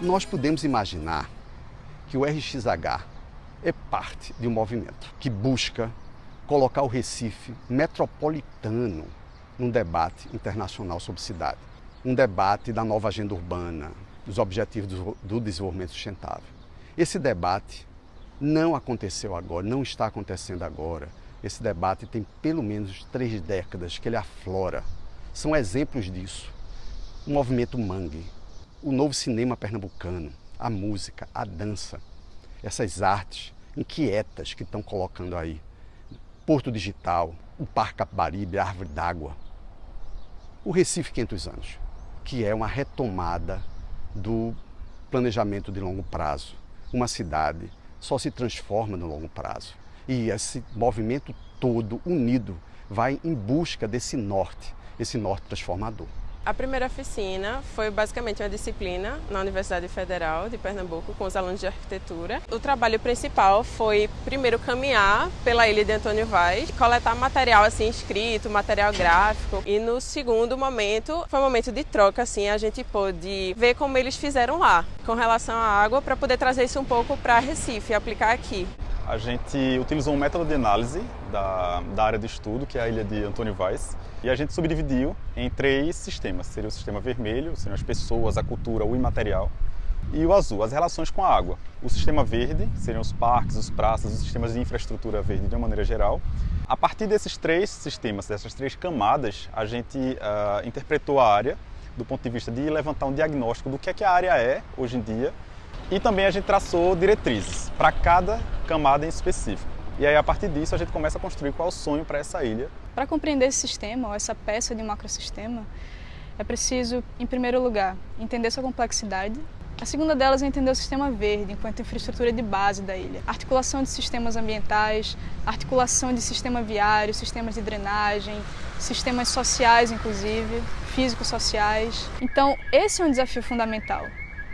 Nós podemos imaginar que o RXH é parte de um movimento que busca colocar o Recife metropolitano num debate internacional sobre cidade. Um debate da nova agenda urbana, dos objetivos do desenvolvimento sustentável. Esse debate não aconteceu agora, não está acontecendo agora. Esse debate tem pelo menos 3 décadas que ele aflora. São exemplos disso. O movimento Mangue, o novo cinema pernambucano, a música, a dança, essas artes inquietas que estão colocando aí. Porto Digital, o Parque Capibaribe, a Árvore d'Água. O Recife 500 anos, que é uma retomada do planejamento de longo prazo. Uma cidade só se transforma no longo prazo. E esse movimento todo, unido, vai em busca desse norte transformador. A primeira oficina foi basicamente uma disciplina na Universidade Federal de Pernambuco com os alunos de arquitetura. O trabalho principal foi, primeiro, caminhar pela ilha de Antônio Vaz, coletar material assim escrito, material gráfico. E no segundo momento, foi um momento de troca, assim, a gente pôde ver como eles fizeram lá, com relação à água, para poder trazer isso um pouco para Recife e aplicar aqui. A gente utilizou um método de análise da área de estudo, que é a ilha de Antônio Vaz, e a gente subdividiu em 3 sistemas. Seria o sistema vermelho, seriam as pessoas, a cultura, o imaterial, e o azul, as relações com a água. O sistema verde, seriam os parques, os praças, os sistemas de infraestrutura verde de uma maneira geral. A partir desses 3 sistemas, dessas 3 camadas, a gente interpretou a área do ponto de vista de levantar um diagnóstico do que a área é hoje em dia. E também a gente traçou diretrizes para cada camada em específico. E aí, a partir disso, a gente começa a construir qual é o sonho para essa ilha. Para compreender esse sistema, ou essa peça de um macrosistema, é preciso, em primeiro lugar, entender sua complexidade. A segunda delas é entender o sistema verde, enquanto infraestrutura de base da ilha. Articulação de sistemas ambientais, articulação de sistema viário, sistemas de drenagem, sistemas sociais, inclusive, físico-sociais. Então, esse é um desafio fundamental.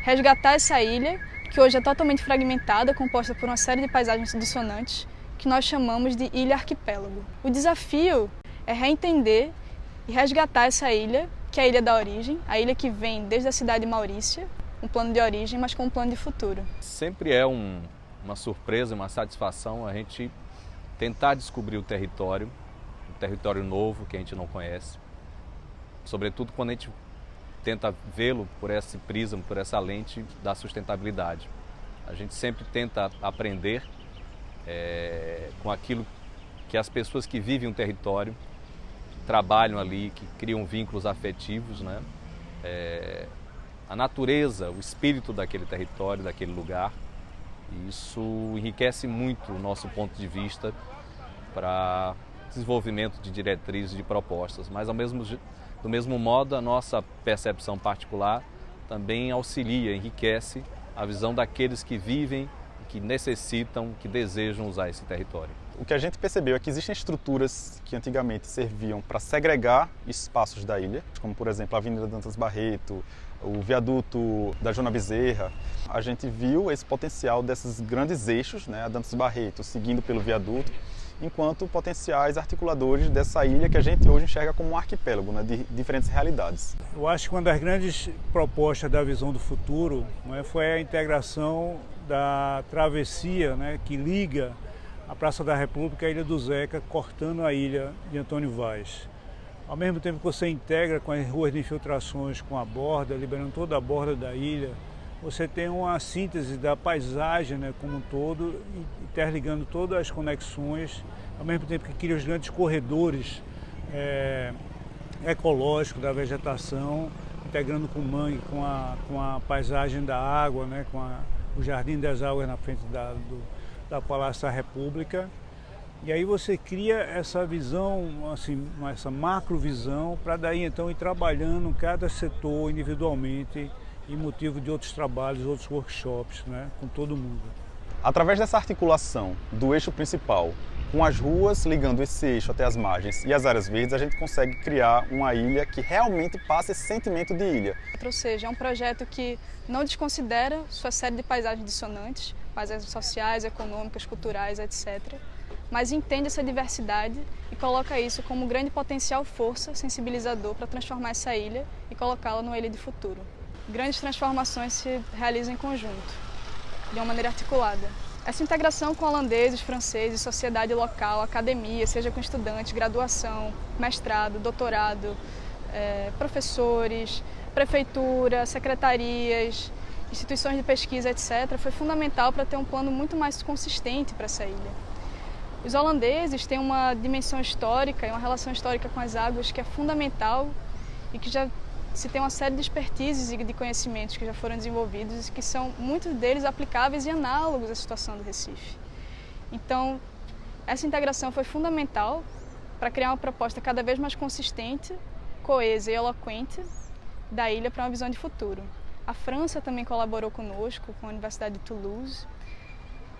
Resgatar essa ilha, que hoje é totalmente fragmentada, composta por uma série de paisagens dissonantes, que nós chamamos de ilha arquipélago. O desafio é reentender e resgatar essa ilha, que é a ilha da origem, a ilha que vem desde a cidade de Maurícia, um plano de origem, mas com um plano de futuro. Sempre é uma surpresa, uma satisfação a gente tentar descobrir um território novo que a gente não conhece, sobretudo quando a gente tenta vê-lo por esse prisma, por essa lente da sustentabilidade. A gente sempre tenta aprender com aquilo que as pessoas que vivem um território trabalham ali, que criam vínculos afetivos, né? A natureza, o espírito daquele território, daquele lugar. E isso enriquece muito o nosso ponto de vista para desenvolvimento de diretrizes, de propostas, mas do mesmo modo, a nossa percepção particular também auxilia, enriquece a visão daqueles que vivem, que necessitam, que desejam usar esse território. O que a gente percebeu é que existem estruturas que antigamente serviam para segregar espaços da ilha, como, por exemplo, a Avenida Dantas Barreto, o viaduto da Joana Bezerra. A gente viu esse potencial desses grandes eixos, né, a Dantas Barreto seguindo pelo viaduto, enquanto potenciais articuladores dessa ilha que a gente hoje enxerga como um arquipélago, né, de diferentes realidades. Eu acho que uma das grandes propostas da visão do futuro, né, foi a integração da travessia, né, que liga a Praça da República à Ilha do Zeca, cortando a ilha de Antônio Vaz. Ao mesmo tempo que você integra com as ruas de infiltrações com a borda, liberando toda a borda da ilha, você tem uma síntese da paisagem, né, como um todo, interligando todas as conexões, ao mesmo tempo que cria os grandes corredores ecológicos da vegetação, integrando com o mangue, com a paisagem da água, né, com o Jardim das Águas na frente da Palácio da República. E aí você cria essa visão, assim, essa macrovisão, para daí então ir trabalhando cada setor individualmente, e motivo de outros trabalhos, outros workshops, né, com todo mundo. Através dessa articulação do eixo principal, com as ruas ligando esse eixo até as margens e as áreas verdes, a gente consegue criar uma ilha que realmente passa esse sentimento de ilha. Ou seja, é um projeto que não desconsidera sua série de paisagens dissonantes, paisagens sociais, econômicas, culturais, etc., mas entende essa diversidade e coloca isso como um grande potencial força sensibilizador para transformar essa ilha e colocá-la numa ilha de futuro. grandes transformações se realizam em conjunto, de uma maneira articulada. Essa integração com holandeses, franceses, sociedade local, academia, seja com estudantes, graduação, mestrado, doutorado, professores, prefeitura, secretarias, instituições de pesquisa, etc., foi fundamental para ter um plano muito mais consistente para essa ilha. Os holandeses têm uma dimensão histórica e uma relação histórica com as águas que é fundamental e que já se tem uma série de expertises e de conhecimentos que já foram desenvolvidos e que são, muitos deles, aplicáveis e análogos à situação do Recife. Então, essa integração foi fundamental para criar uma proposta cada vez mais consistente, coesa e eloquente da ilha para uma visão de futuro. A França também colaborou conosco, com a Universidade de Toulouse,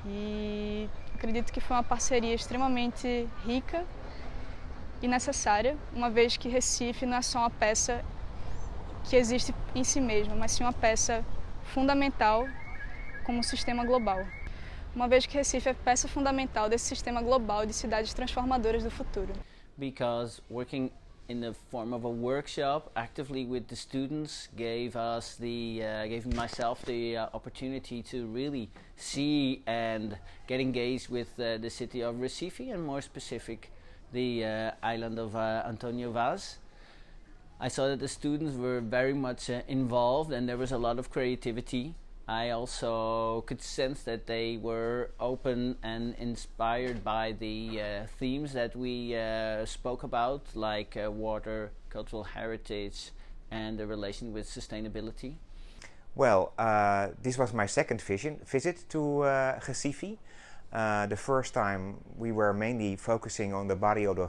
e acredito que foi uma parceria extremamente rica e necessária, uma vez que Recife não é só uma peça que existe em si mesma, mas sim uma peça fundamental como um sistema global. Uma vez que Recife é peça fundamental desse sistema global de cidades transformadoras do futuro. Because working in the form of a workshop actively with the students gave myself the opportunity to really see and get engaged with the city of Recife, and more specific the island of Antonio Vaz. I saw that the students were very much involved and there was a lot of creativity. I also could sense that they were open and inspired by the themes that we spoke about, like water, cultural heritage, and the relation with sustainability. Well, this was my second visit to Recife. The first time we were mainly focusing on the Barrio do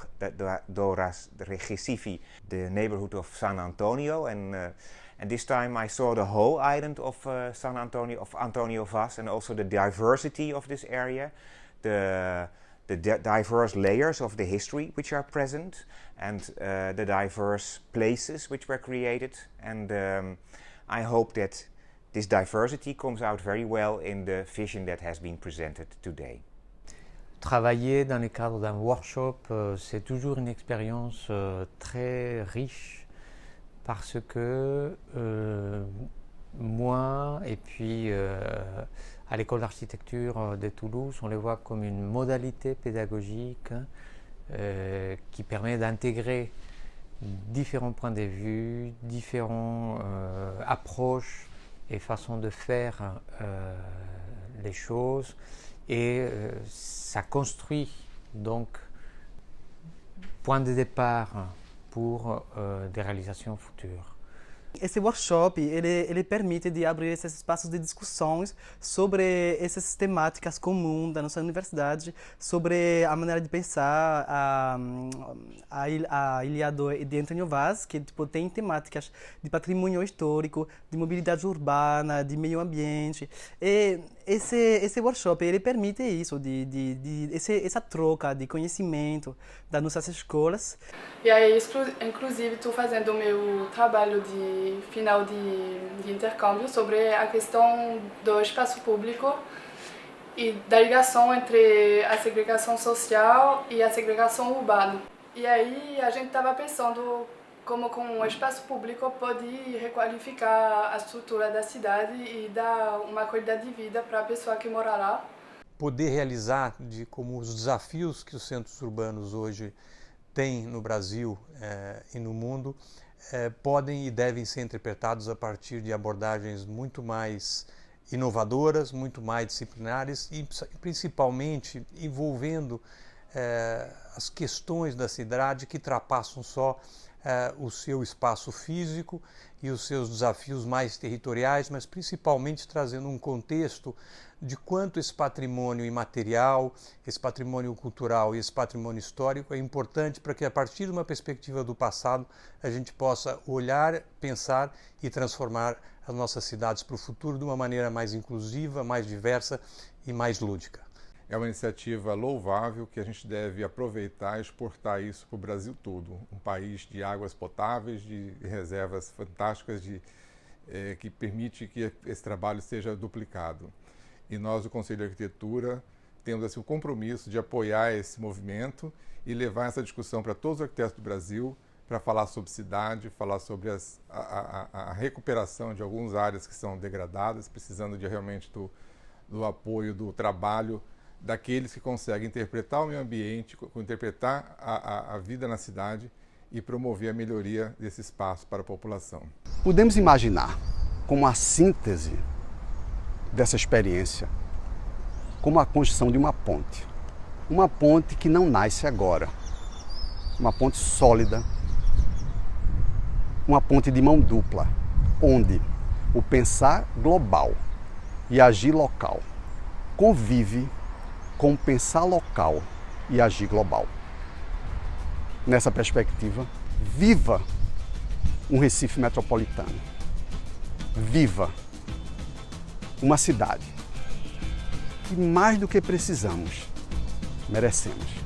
Recife, the neighborhood of San Antonio, and this time I saw the whole island of San Antonio, of Antonio Vaz, and also the diversity of this area, the diverse layers of the history which are present, and the diverse places which were created. And I hope that this diversity comes out very well in the vision that has been presented today. Travailler dans le cadre d'un workshop, c'est toujours une expérience très riche parce que moi et puis à l'école d'architecture de Toulouse, on le voit comme une modalité pédagogique qui permet d'intégrer différents points de vue, différentes approches et façon de faire les choses, et ça construit donc point de départ pour des réalisations futures. Esse workshop, ele permite de abrir esses espaços de discussões sobre essas temáticas comuns da nossa universidade, sobre a maneira de pensar a ilha de Antonio Vaz, que tem temáticas de patrimônio histórico, de mobilidade urbana, de meio ambiente. E esse workshop, ele permite isso, essa troca de conhecimento das nossas escolas. E aí, inclusive, estou fazendo o meu trabalho de final de intercâmbio sobre a questão do espaço público e da ligação entre a segregação social e a segregação urbana. E aí a gente estava pensando como com o espaço público pode requalificar a estrutura da cidade e dar uma qualidade de vida para a pessoa que mora lá. Poder realizar como os desafios que os centros urbanos hoje têm no Brasil e no mundo podem e devem ser interpretados a partir de abordagens muito mais inovadoras, muito mais disciplinares e principalmente envolvendo as questões da cidade que ultrapassam só o seu espaço físico e os seus desafios mais territoriais, mas principalmente trazendo um contexto de quanto esse patrimônio imaterial, esse patrimônio cultural e esse patrimônio histórico é importante para que, a partir de uma perspectiva do passado, a gente possa olhar, pensar e transformar as nossas cidades para o futuro de uma maneira mais inclusiva, mais diversa e mais lúdica. É uma iniciativa louvável que a gente deve aproveitar e exportar isso para o Brasil todo. Um país de águas potáveis, de reservas fantásticas, que permite que esse trabalho seja duplicado. E nós, do Conselho de Arquitetura, temos assim, o compromisso de apoiar esse movimento e levar essa discussão para todos os arquitetos do Brasil, para falar sobre cidade, falar sobre a recuperação de algumas áreas que são degradadas, precisando de realmente do apoio, do trabalho daqueles que conseguem interpretar o meio ambiente, interpretar a vida na cidade e promover a melhoria desse espaço para a população. Podemos imaginar como a síntese dessa experiência, como a construção de uma ponte que não nasce agora, uma ponte sólida, uma ponte de mão dupla, onde o pensar global e agir local convive com o pensar local e agir global. Nessa perspectiva, viva um Recife metropolitano, viva uma cidade que mais do que precisamos, merecemos.